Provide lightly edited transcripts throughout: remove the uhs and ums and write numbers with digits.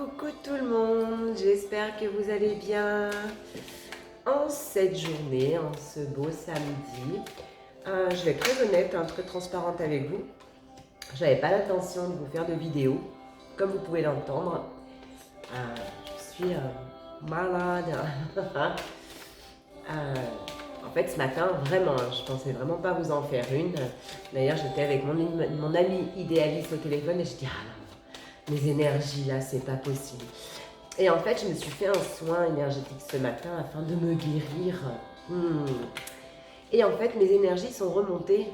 Coucou tout le monde, j'espère que vous allez bien en cette journée, en ce beau samedi. Je vais être très honnête, très transparente avec vous. J'avais pas l'intention de vous faire de vidéo, comme vous pouvez l'entendre. Je suis malade. En fait, ce matin, vraiment, je pensais vraiment pas vous en faire une. D'ailleurs, j'étais avec mon ami idéaliste au téléphone et je dis ah non, mes énergies là, c'est pas possible. Et en fait, je me suis fait un soin énergétique ce matin afin de me guérir. Et en fait, mes énergies sont remontées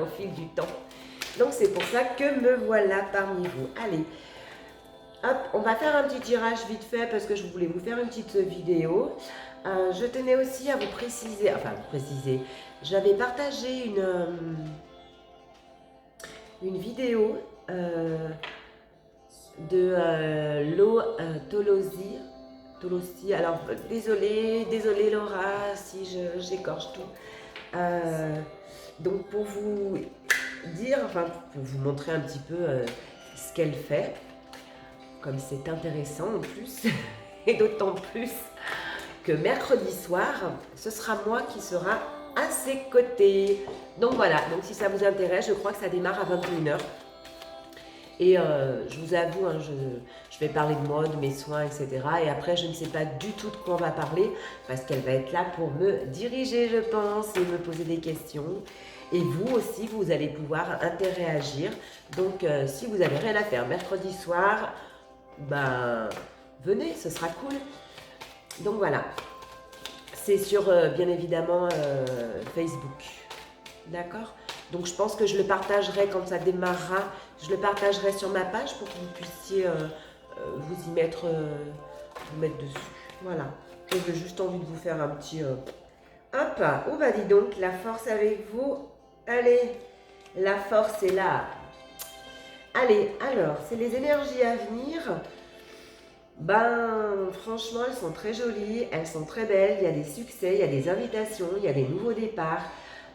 au fil du temps. Donc, c'est pour ça que me voilà parmi vous. Allez, hop, on va faire un petit tirage vite fait parce que je voulais vous faire une petite vidéo. Je tenais aussi à vous préciser, j'avais partagé une vidéo de l'eau Tolosi. Alors, désolée Laura si j'écorche tout. Donc, pour vous dire, pour vous montrer un petit peu ce qu'elle fait, comme c'est intéressant en plus, et d'autant plus que mercredi soir, ce sera moi qui sera à ses côtés. Donc voilà, donc si ça vous intéresse, je crois que ça démarre à 21h. Et je vous avoue, je vais parler de moi, de mes soins, etc. Et après, je ne sais pas du tout de quoi on va parler, parce qu'elle va être là pour me diriger, je pense, et me poser des questions. Et vous aussi, vous allez pouvoir interagir. Donc, si vous n'avez rien à faire mercredi soir, ben, venez, ce sera cool. Donc voilà, c'est sur, bien évidemment, Facebook. D'accord ? Donc je pense que je le partagerai quand ça démarrera. Je le partagerai sur ma page pour que vous puissiez vous y mettre, vous mettre dessus. Voilà. J'ai juste envie de vous faire un petit... Hop, oh bah dis donc, la force avec vous. Allez, la force est là. Allez, alors, c'est les énergies à venir. Ben, franchement, elles sont très jolies, elles sont très belles. Il y a des succès, il y a des invitations, il y a des nouveaux départs.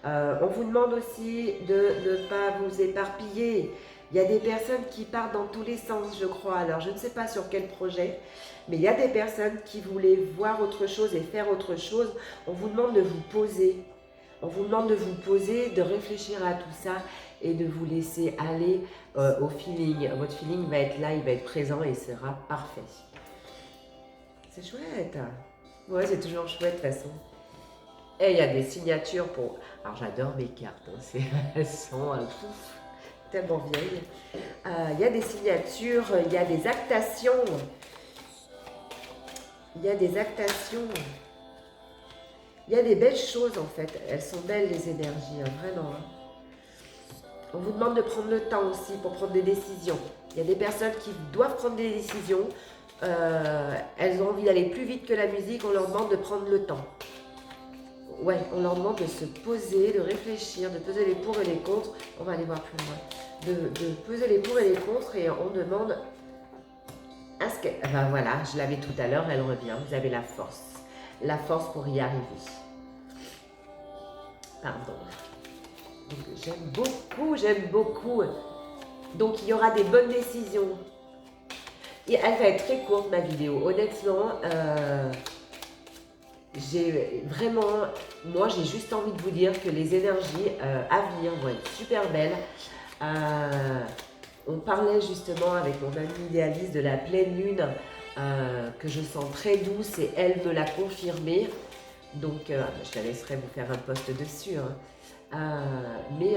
On vous demande aussi de ne pas vous éparpiller. Il y a des personnes qui partent dans tous les sens, je crois. Alors, je ne sais pas sur quel projet, mais il y a des personnes qui voulaient voir autre chose et faire autre chose. On vous demande de vous poser. On vous demande de vous poser, de réfléchir à tout ça et de vous laisser aller au feeling. Votre feeling va être là, il va être présent et sera parfait. C'est chouette. Ouais, c'est toujours chouette de toute façon. Et il y a des signatures pour... Alors j'adore mes cartes, elles sont tellement vieilles. Il y a des signatures, il y a des actations. Il y a des actations. Il y a des belles choses en fait. Elles sont belles les énergies, vraiment. On vous demande de prendre le temps aussi pour prendre des décisions. Il y a des personnes qui doivent prendre des décisions. Elles ont envie d'aller plus vite que la musique. On leur demande de prendre le temps. Ouais, on leur demande de se poser, de réfléchir, de peser les pour et les contre. On va aller voir plus loin. De peser les pour et les contre et on demande à ce qu'elle... Ben voilà, je l'avais tout à l'heure, elle revient. Vous avez la force. La force pour y arriver. Pardon. J'aime beaucoup. Donc il y aura des bonnes décisions. Et elle va être très courte ma vidéo. Honnêtement, moi j'ai juste envie de vous dire que les énergies à venir vont être super belles. On parlait justement avec mon amie idéaliste de la pleine lune que je sens très douce et elle me l'a confirmé. Donc je la laisserai vous faire un post dessus. Mais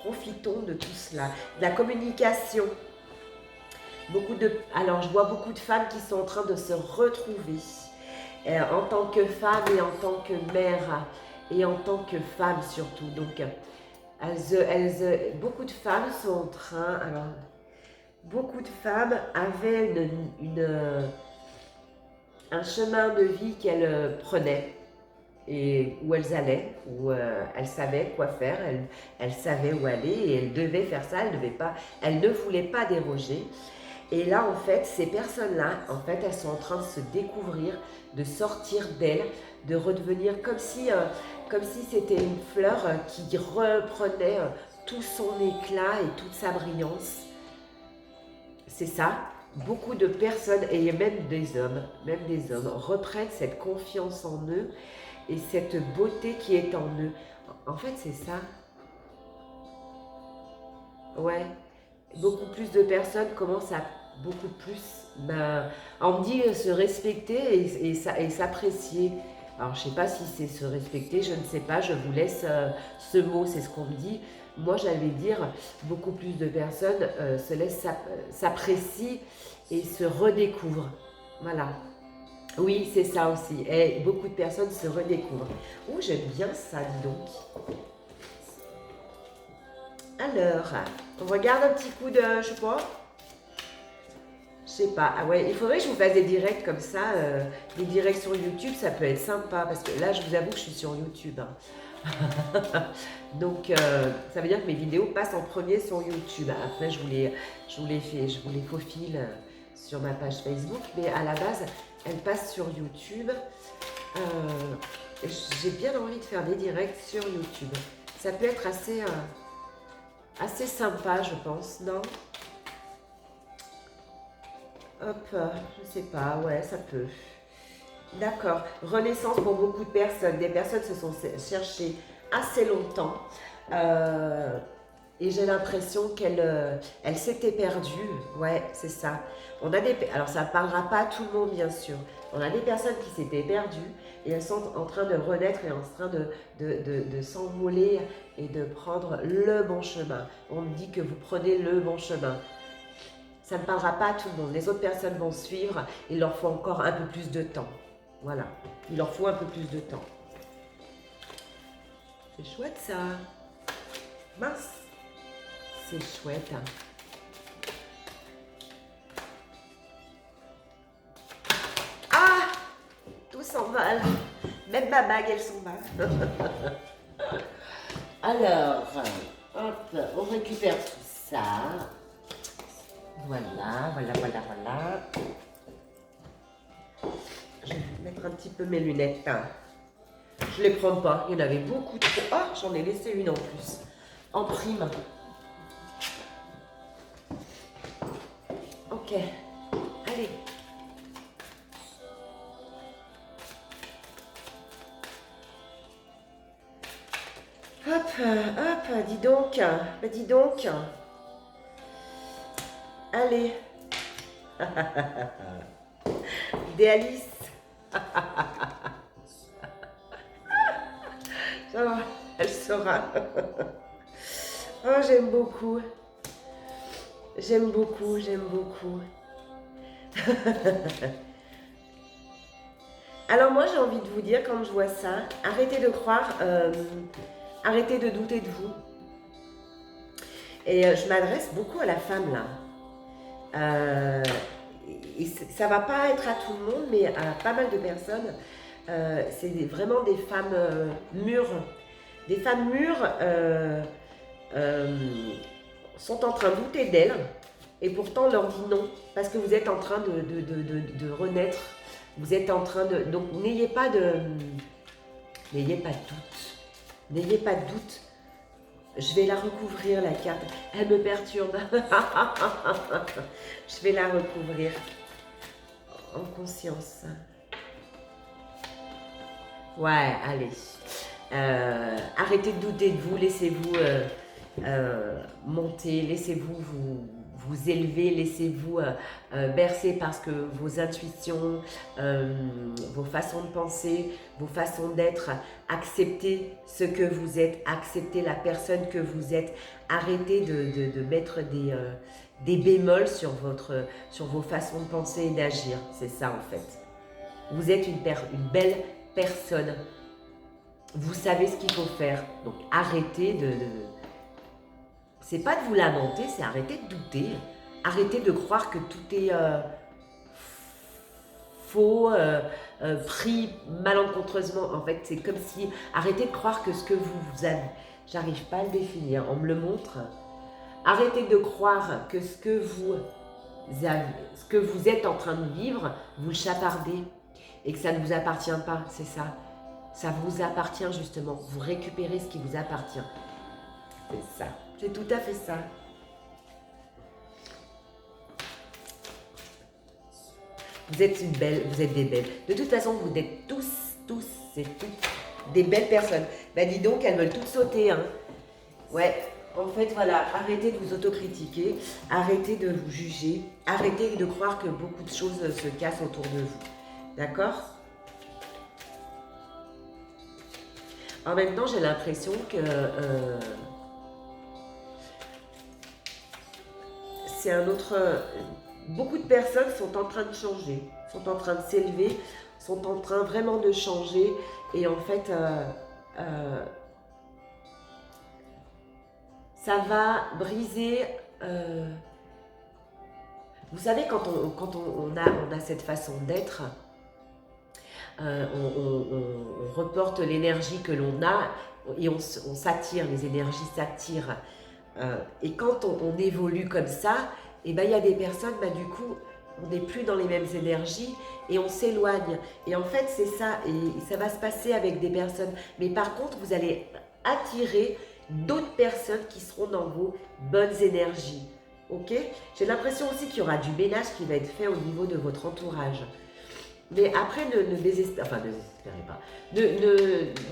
profitons de tout cela. De la communication. Alors je vois beaucoup de femmes qui sont en train de se retrouver. En tant que femme et en tant que mère et en tant que femme surtout. Donc, beaucoup de femmes sont en train... Alors, beaucoup de femmes avaient un chemin de vie qu'elles prenaient et où elles allaient, où elles savaient quoi faire, elles savaient où aller et elles devaient faire ça, elles ne voulaient pas déroger. Et là, en fait, ces personnes-là, en fait, elles sont en train de se découvrir, de sortir d'elles, de redevenir comme si c'était une fleur qui reprenait tout son éclat et toute sa brillance. C'est ça. beaucoup de personnes, et même des hommes, reprennent cette confiance en eux et cette beauté qui est en eux. En fait, c'est ça. Ouais. Beaucoup plus de personnes commencent à beaucoup plus, on me dit se respecter et s'apprécier. Alors, je ne sais pas si c'est se respecter, je ne sais pas, je vous laisse ce mot, c'est ce qu'on me dit. Moi, j'allais dire, beaucoup plus de personnes se laissent s'apprécient et se redécouvrent. Voilà. Oui, c'est ça aussi. Et beaucoup de personnes se redécouvrent. Oh, j'aime bien ça, dis donc. Alors, on regarde un petit coup de, je sais pas. Je sais pas. Ah ouais, il faudrait que je vous fasse des directs comme ça. Des directs sur YouTube, ça peut être sympa. Parce que là, je vous avoue que je suis sur YouTube. Hein. Donc, ça veut dire que mes vidéos passent en premier sur YouTube. Après, je vous les faufile sur ma page Facebook. Mais à la base, elles passent sur YouTube. J'ai bien envie de faire des directs sur YouTube. Ça peut être assez sympa, je pense, non? Hop, je sais pas, ouais, ça peut. D'accord. Renaissance pour beaucoup de personnes. Des personnes se sont cherchées assez longtemps. Et j'ai l'impression qu'elles s'étaient perdues. Ouais, c'est ça. Alors, ça ne parlera pas à tout le monde, bien sûr. On a des personnes qui s'étaient perdues et elles sont en train de renaître et en train de s'envoler et de prendre le bon chemin. On me dit que vous prenez le bon chemin. Ça ne parlera pas à tout le monde. Les autres personnes vont suivre. Il leur faut encore un peu plus de temps. Voilà. Il leur faut un peu plus de temps. C'est chouette ça. Mince. C'est chouette. Hein. Ah! Tout s'envole. Même ma bague, elle s'envole. Alors, hop, on récupère tout ça. Voilà. Je vais mettre un petit peu mes lunettes. Je ne les prends pas, il y en avait beaucoup trop. Ah, j'en ai laissé une en plus. En prime. Ok. Allez. Hop, dis donc. Bah, dis donc. Allez. Idéaliste. Ça va, elle saura. Oh, j'aime beaucoup. J'aime beaucoup. Alors moi, j'ai envie de vous dire, quand je vois ça, arrêtez de croire, arrêtez de douter de vous. Et je m'adresse beaucoup à la femme, là. Et ça ne va pas être à tout le monde, mais à pas mal de personnes. C'est vraiment des femmes mûres. Des femmes mûres sont en train de douter d'elles. Et pourtant, on leur dit non. Parce que vous êtes en train de renaître. Vous êtes en train de... Donc, n'ayez pas de doute. N'ayez pas de doute. Je vais la recouvrir, la carte. Elle me perturbe. Je vais la recouvrir en conscience. Ouais, allez. Arrêtez de douter de vous. Laissez-vous monter. Laissez-vous vous élever. Laissez-vous bercer parce que vos intuitions, vos façons de penser, vos façons d'être, acceptez ce que vous êtes, acceptez la personne que vous êtes. Arrêtez de mettre des bémols sur vos façons de penser et d'agir. C'est ça en fait. Vous êtes une belle personne. Vous savez ce qu'il faut faire. Donc arrêtez c'est pas de vous lamenter, c'est arrêter de douter. Arrêtez de croire que tout est faux, pris malencontreusement. En fait, c'est comme si... Arrêtez de croire que ce que vous avez... J'arrive pas à le définir, on me le montre. Arrêtez de croire que ce que vous êtes en train de vivre, vous le chapardez et que ça ne vous appartient pas, c'est ça. Ça vous appartient justement, vous récupérez ce qui vous appartient. C'est ça, c'est tout à fait ça. Vous êtes vous êtes des belles. De toute façon, vous êtes tous et toutes des belles personnes. Ben dis donc, elles veulent toutes sauter, hein. Ouais, en fait, voilà, arrêtez de vous autocritiquer, arrêtez de vous juger, arrêtez de croire que beaucoup de choses se cassent autour de vous. D'accord? En même temps, j'ai l'impression que c'est un autre... beaucoup de personnes sont en train de changer, sont en train de s'élever, sont en train vraiment de changer. Et en fait, ça va briser... vous savez, quand on a cette façon d'être, on reporte l'énergie que l'on a et on s'attire, les énergies s'attirent. Et quand on évolue comme ça, et ben, il y a des personnes, ben, du coup, on n'est plus dans les mêmes énergies et on s'éloigne. Et en fait, c'est ça. Et ça va se passer avec des personnes. Mais par contre, vous allez attirer d'autres personnes qui seront dans vos bonnes énergies. Ok? J'ai l'impression aussi qu'il y aura du ménage qui va être fait au niveau de votre entourage. Mais après, ne désespérez pas.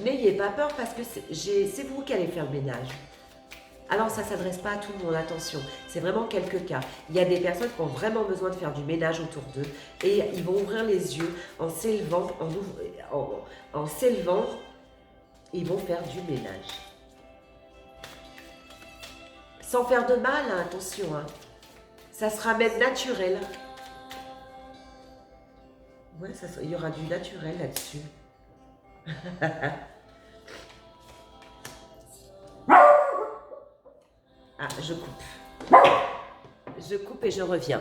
N'ayez pas peur parce que c'est vous qui allez faire le ménage. Alors, ça ne s'adresse pas à tout le monde, attention. C'est vraiment quelques cas. Il y a des personnes qui ont vraiment besoin de faire du ménage autour d'eux et ils vont ouvrir les yeux en s'élevant, en s'élevant, ils vont faire du ménage. Sans faire de mal, hein, attention. Hein. Ça sera même naturel. Ouais, il y aura du naturel là-dessus. Ah, je coupe. Je coupe et je reviens.